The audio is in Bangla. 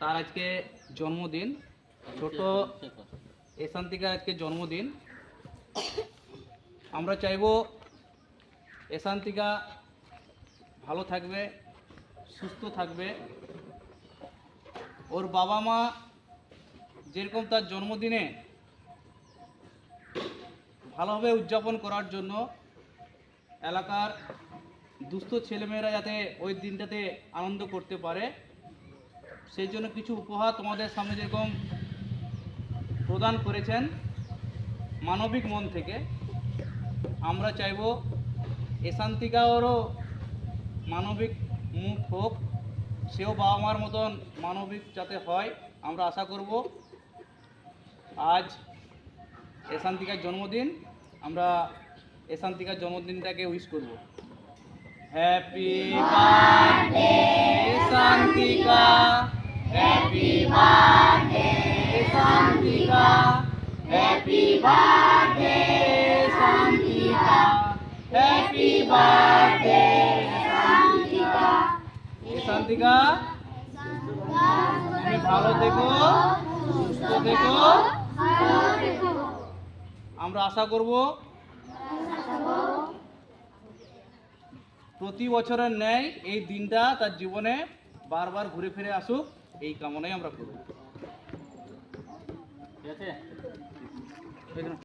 তার আজকে জন্মদিন। ছোট এশান্তিকার আজকে জন্মদিন। আমরা চাইবো এশান্তিকা ভালো থাকবে, সুস্থ থাকবে। ওর বাবা মা যেরকম তার জন্মদিনে ভালোভাবে উদযাপন করার জন্য এলাকার দুস্থ ছেলেমেয়েরা যাতে ওই দিনটাতে আনন্দ করতে পারে, সেই জন্য কিছু উপহার তোমাদের সামনে যেরকম প্রদান করেছেন মানবিক মন থেকে, আমরা চাইব এশান্তিকারও মানবিক মুখ হোক, সেও বাবা মার মতন মানবিক যাতে হয় আমরা আশা করব। আজ এশান্তিকার জন্মদিন, আমরা এশান্তিকার জন্মদিনটাকে উইশ করব। Happy birthday Eshantika, happy birthday Eshantika, happy birthday Eshantika, happy birthday Eshantika. Eshantika তুমি ভালো থেকো, সুস্থ থেকো। আমরা আশা করব প্রতি বছরের ন্যায় এই দিনটা তার জীবনে বারবার ঘুরে ফিরে আসুক, এই কামনাই আমরা করব। ঠিক আছে।